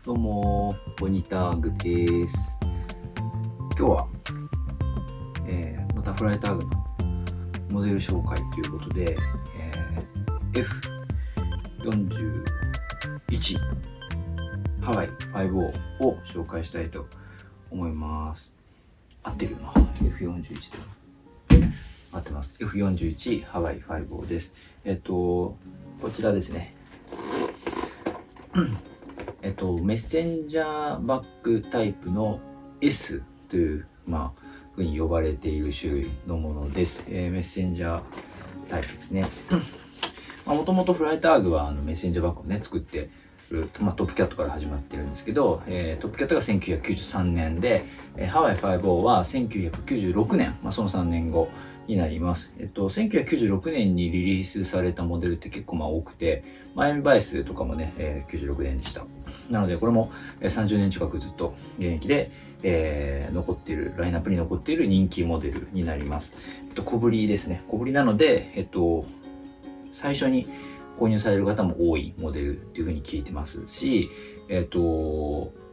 どうもボニターグです。今日は、またフライターグのモデル紹介ということで、F41 ハワイ5を紹介したいと思います。合ってるよな。 F41 で合ってます。 F41 ハワイ5です。こちらですね。メッセンジャーバッグタイプの S という、ふうに呼ばれている種類のものです。メッセンジャータイプですね。もともとフライターグはメッセンジャーバッグをね、作ってる、トップキャットから始まってるんですけど、トップキャットが1993年で、ハワイ5は1996年、その3年後になります。1996年にリリースされたモデルって結構多くて、マイアミバイスとかもね、96年でした。なのでこれも30年近くずっと現役で、残っているラインナップに残っている人気モデルになります。小ぶりですね。小ぶりなので、最初に購入される方も多いモデルっていうふうに聞いてますし、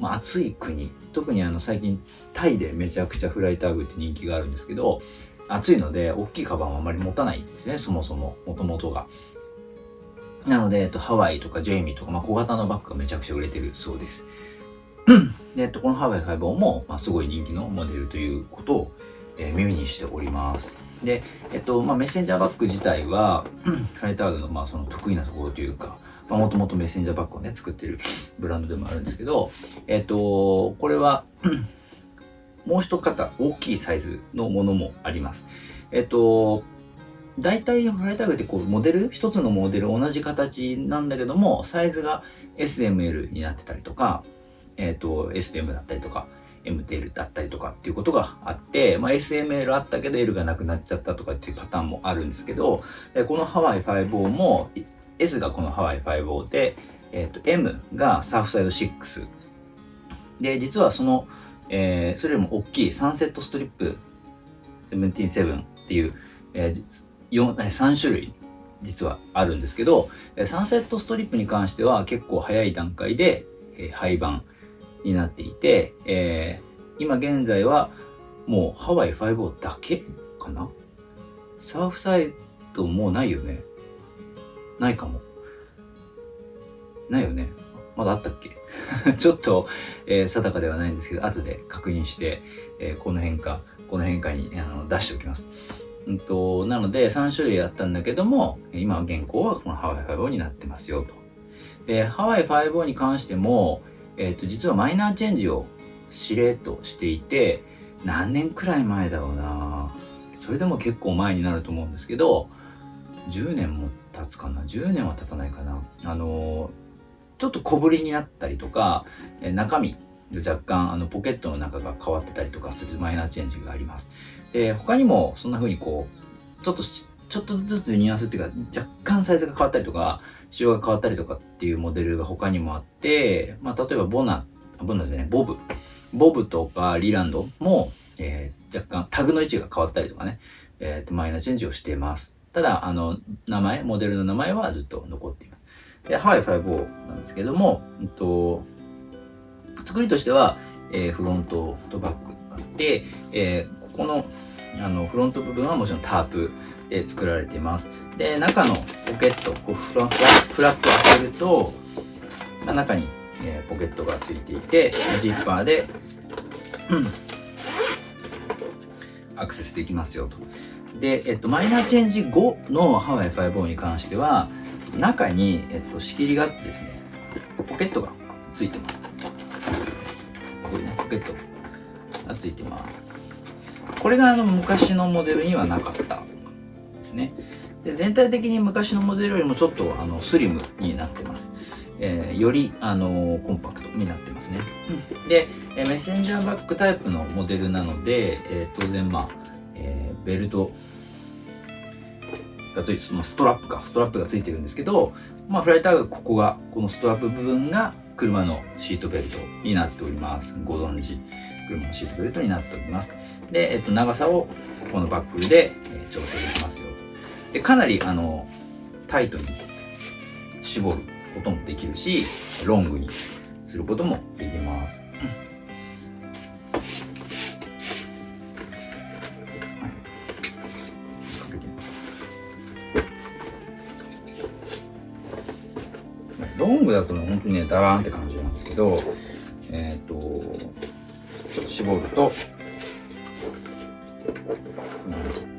暑い国、特に最近タイでめちゃくちゃフライターグって人気があるんですけど、暑いので大きいカバンはあまり持たないんですね、そもそも元々が。なので、ハワイとかジェイミーとか、小型のバッグがめちゃくちゃ売れてるそうです。で、このハワイ5も、すごい人気のモデルということを、耳にしております。で、メッセンジャーバッグ自体は、フライターグの、その得意なところというか、もともとメッセンジャーバッグをね、作ってるブランドでもあるんですけど、これは、もう一方大きいサイズのものもあります。大体フライターグってモデル、一つのモデル同じ形なんだけども、サイズが SML になってたりとか、S と M だったりとか、M と L だったりとかっていうことがあって、SML あったけど L がなくなっちゃったとかっていうパターンもあるんですけど、このハワイ5も S がこのハワイ5で、M がサーフサイド6で、実はその、それよりも大きいサンセットストリップ177っていう、3種類実はあるんですけど、サンセットストリップに関しては結構早い段階で廃盤になっていて、今現在はもうハワイ5だけかな。サーフサイドもうないよね。ないかも。ないよね。まだあったっけちょっと、定かではないんですけど、後で確認して、この辺かに出しておきます。なので3種類あったんだけども、今現行はこのハワイ5になってますよと。で、ハワイ5に関しても、実はマイナーチェンジをしれっとしていて、何年くらい前だろうな。それでも結構前になると思うんですけど、10年も経つかな。10年は経たないかな。ちょっと小ぶりになったりとか、中身若干ポケットの中が変わってたりとかするマイナーチェンジがあります。他にもそんな風にちょっとずつニュアンスっていうか、若干サイズが変わったりとか仕様が変わったりとかっていうモデルが他にもあって、例えばボブとかリランドも、若干タグの位置が変わったりとかね、マイナーチェンジをしています。ただモデルの名前はずっと残っています。で、ハワイ5なんですけども、作りとしては、フロントとバックがあって、ここのフロント部分はもちろんタープで作られています。で、中のポケット、フラップ開けると、中に、ポケットがついていて、ジッパーで、アクセスできますよと。で、マイナーチェンジ後のハワイ5に関しては、中に、仕切りがあってですね、ポケットがついてます。こういうね、ポケットがついてます。これが昔のモデルにはなかったですね。で、全体的に昔のモデルよりもちょっとスリムになってます。よりコンパクトになってますね。で、メッセンジャーバッグタイプのモデルなので、当然ベルトがついて、ストラップがついてるんですけど、フライターグこのストラップ部分が車のシートベルトになっております。ご存知、車のシートベルトになっております。で、長さをこのバックルで調整できますよ。で、かなりタイトに絞ることもできるし、ロングにすすることもできます。ロングだと本当にね、ダラーンって感じなんですけど、絞ると、で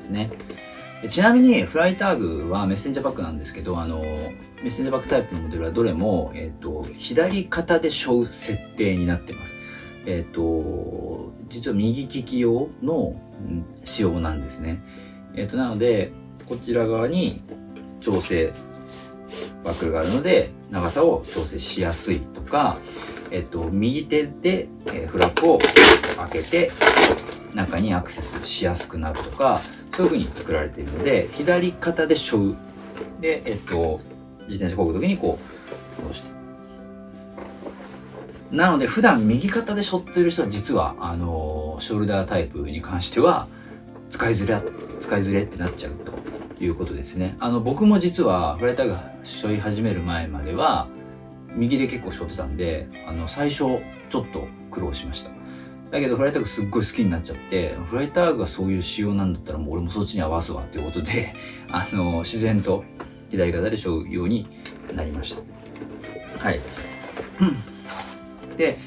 すね。ちなみにフライターグはメッセンジャーバッグなんですけど、メッセンジャーバッグタイプのモデルはどれも、左肩で背負う設定になってます。実は右利き用の、仕様なんですね。なので、こちら側に調整、バックルがあるので、長さを調整しやすいとか、右手で、フラップを開けて、中にアクセスしやすくなるとか、そういう風に作られているので、左肩で背負う。で、自転車こぐときにこう、戻して。なので、普段右肩で背負ってる人は実は、ショルダータイプに関しては、使いづれってなっちゃうということですね。僕も実は、フライターが背負い始める前までは、右で結構背負ってたんで、最初、ちょっと苦労しました。だけどフライターグすっごい好きになっちゃって、フライターグがそういう仕様なんだったらもう俺もそっちに合わすわっていうことで、自然と左肩で背負うようになりました。はい。で、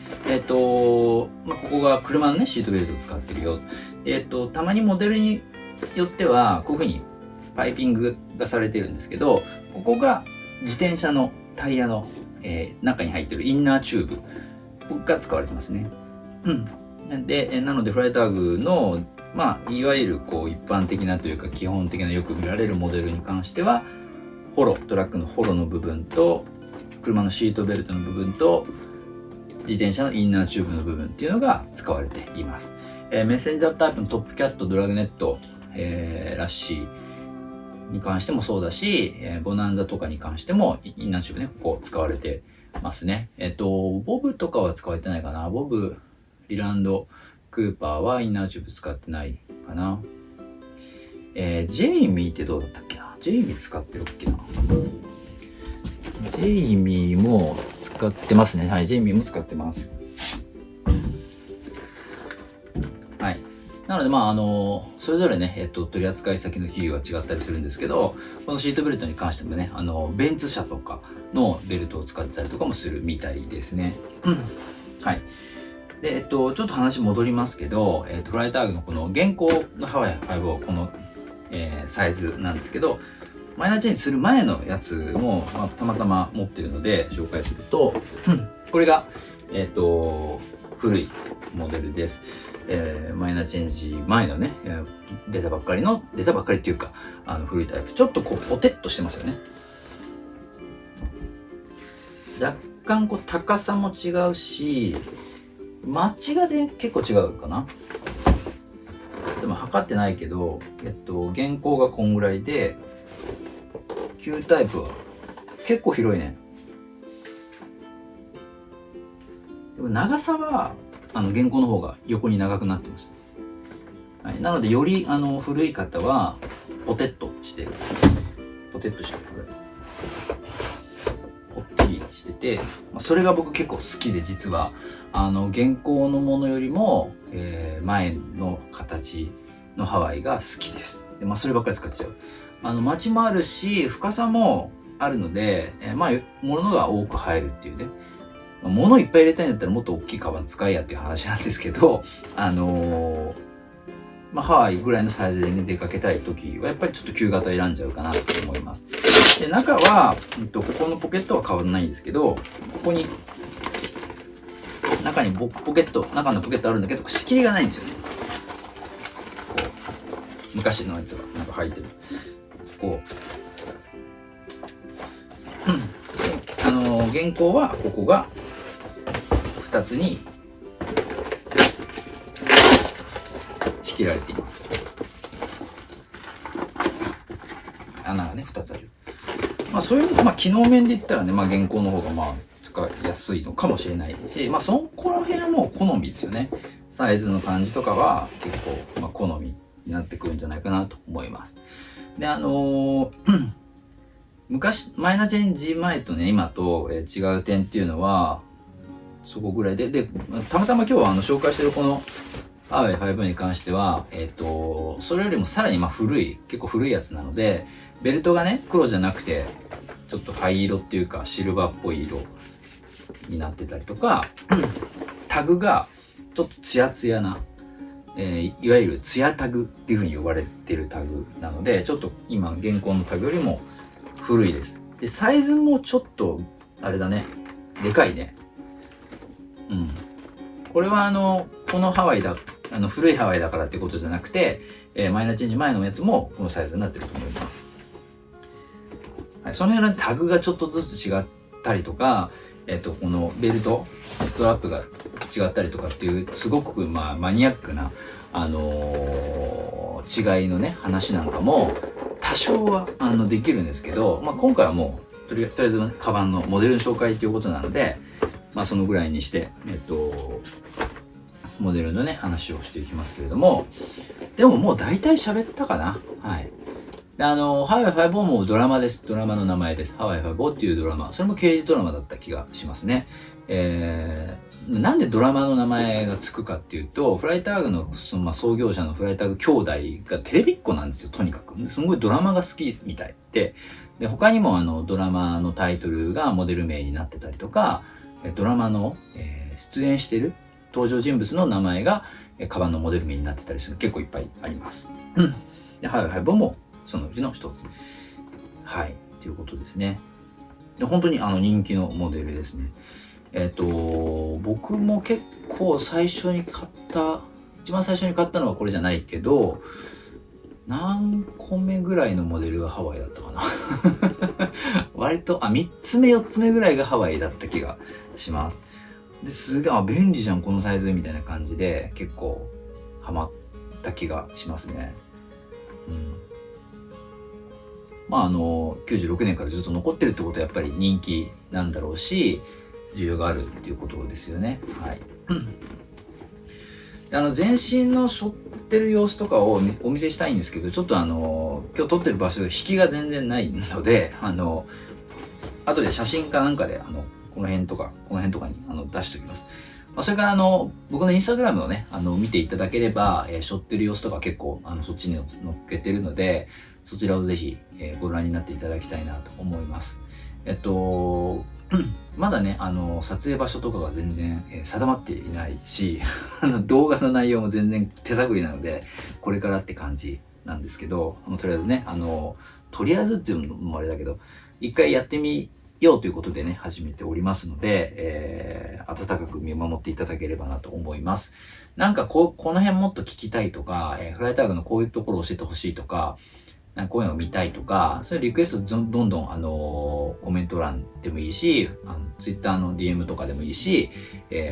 ここが車のね、シートベルトを使ってるよ。で、たまにモデルによっては、こういう風にパイピングがされてるんですけど、ここが自転車のタイヤの、中に入ってるインナーチューブが使われてますね。で、なのでフライターグの、いわゆるこう一般的なというか基本的なよく見られるモデルに関しては、トラックのホロの部分と、車のシートベルトの部分と、自転車のインナーチューブの部分っていうのが使われています。メッセンジャータイプのトップキャット、ドラグネット、ラッシーに関してもそうだし、ボナンザとかに関してもインナーチューブね、ここ使われてますね。ボブとかは使われてないかな。ボブ、リランド、クーパーはインナーチューブ使ってないかな。ジェイミーってどうだったっけな。ジェイミー使ってるっけな。ジェイミーも使ってますね。はい、ジェイミーも使ってます。はい。なので、それぞれね、取り扱い先の企業が違ったりするんですけど、このシートベルトに関してもね、ベンツ社とかのベルトを使ってたりとかもするみたいですね。はい。で、ちょっと話戻りますけど、フライターグのこの現行のハワイ5この、サイズなんですけど、マイナーチェンジする前のやつも、たまたま持ってるので紹介すると、これが、古いモデルです。マイナーチェンジ前のね、出たばっかりっていうか、古いタイプ。ちょっとこう、ポテッとしてますよね。若干こう、高さも違うし、マッチがね、結構違うかな。でも測ってないけど、現行がこんぐらいで、旧タイプは結構広いね。でも長さは、現行の方が横に長くなってます。はい、なので、より、古い方は、ポテッとしてる。ポテッとしてる。ぽっきりしてて、それが僕結構好きで、実は、現行のものよりも、前の形のハワイが好きです。で、そればっかり使っちゃう。マチもあるし、深さもあるので、物が多く入るっていうね。物いっぱい入れたいんだったらもっと大きいカバン使いやっていう話なんですけど、ハワイぐらいのサイズでね、出かけたいときは、やっぱりちょっと旧型選んじゃうかなと思います。で、中は、ここのポケットは変わらないんですけど、ここに、中のポケットあるんだけど、仕切りがないんですよね。こう、昔のやつがなんか入ってる。こう。現行は、ここが、2つに、仕切られています。穴がね、2つある。そういう、機能面で言ったらね、現行の方が使いやすいのかもしれないし、そこら辺はもう好みですよね。サイズの感じとかは結構、好みになってくるんじゃないかなと思います。で、昔、マイナーチェンジ前とね、今と違う点っていうのは、そこぐらいで、たまたま今日は紹介してるこのハワイ5に関しては、それよりもさらに結構古いやつなので、ベルトがね、黒じゃなくて、ちょっと灰色っていうか、シルバーっぽい色になってたりとか、タグがちょっとツヤツヤな、いわゆるツヤタグっていう風に呼ばれてるタグなので、ちょっと今、現行のタグよりも古いです。で、サイズもちょっと、あれだね、でかいね。これはこのハワイだ、古いハワイだからってことじゃなくて、マイナーチェンジ前のやつもこのサイズになってると思います。はい、その辺のタグがちょっとずつ違ったりとか、このベルト、ストラップが違ったりとかっていう、すごくマニアックな、違いのね、話なんかも多少はできるんですけど、今回はもうとりあえず、カバンのモデルの紹介ということなので、そのぐらいにして、モデルのね、話をしていきますけれども、でももう大体喋ったかな。はい。でハワイ5もドラマです。ドラマの名前です。ハワイ5っていうドラマ。それも刑事ドラマだった気がしますね。なんでドラマの名前がつくかっていうと、フライターグの創業者のフライターグ兄弟がテレビっ子なんですよ、とにかく。すごいドラマが好きみたいで、他にもドラマのタイトルがモデル名になってたりとか、ドラマの、出演している登場人物の名前が、カバンのモデル名になってたりする結構いっぱいあります。で、ハイ5もそのうちの一つ。はい。ということですね。で、本当に人気のモデルですね。僕も結構一番最初に買ったのはこれじゃないけど、何個目ぐらいのモデルがハワイだったかな。割と、3つ目、4つ目ぐらいがハワイだった気がします。で、すげえ、便利じゃん、このサイズみたいな感じで、結構ハマった気がしますね。96年からずっと残ってるってことはやっぱり人気なんだろうし、需要があるっていうことですよね。はい。全身の背負ってる様子とかをお見せしたいんですけど、ちょっと今日撮ってる場所引きが全然ないので、後で写真かなんかでこの辺とかに出しておきます。それから僕のインスタグラムをね、見ていただければ、背負ってる様子とか結構そっちに載っけてるので、そちらをぜひ、ご覧になっていただきたいなと思います。まだね、撮影場所とかが全然、定まっていないし、動画の内容も全然手探りなので、これからって感じなんですけど、とりあえずね、とりあえずっていうのもあれだけど、一回やってみようということでね、始めておりますので、温かく見守っていただければなと思います。なんかこの辺もっと聞きたいとか、フライターグのこういうところを教えてほしいとか、こういうのを見たいとか、そういうリクエストどんどんコメント欄でもいいし、Twitter の DM とかでもいいし、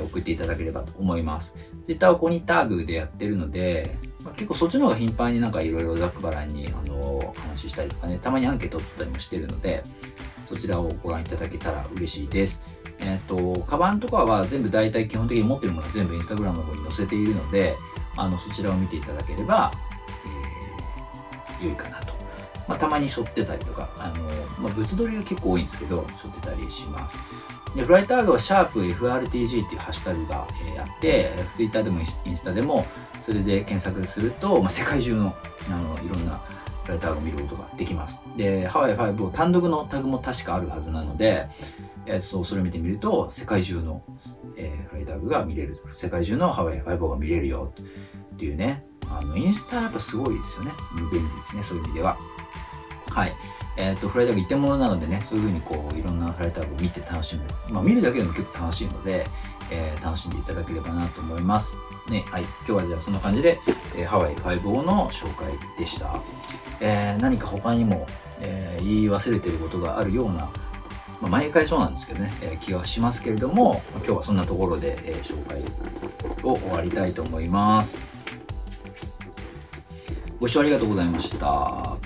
送っていただければと思います。Twitter はコニタグでやってるので、結構そっちの方が頻繁になんかいろいろざっくばらんに話したりとかね、たまにアンケート取ったりもしてるので、そちらをご覧いただけたら嬉しいです。カバンとかは全部大体基本的に持ってるものは全部 Instagram の方に載せているので、そちらを見ていただければ、良いかなと。たまに背負ってたりとか、物撮りが結構多いんですけど、背負ってたりします。で、フライターグはシャープ FRTG っていうハッシュタグがあって、Twitter でもインスタでも、それで検索すると、世界中のいろんなフライターグを見ることができます。で、ハワイ5単独のタグも確かあるはずなので、それを見てみると、世界中の、フライターグが見れる。世界中のハワイ5が見れるよっていうね。インスタやっぱすごいですよね。便利ですね、そういう意味では。はい。フライターグ一点物なのでね、そういう風にいろんなフライターグを見て楽しむ。見るだけでも結構楽しいので、楽しんでいただければなと思います。ね、はい。今日はじゃあそんな感じで、ハワイ5の紹介でした。何か他にも、言い忘れてることがあるような、毎回そうなんですけどね、気はしますけれども、今日はそんなところで、紹介を終わりたいと思います。ご視聴ありがとうございました。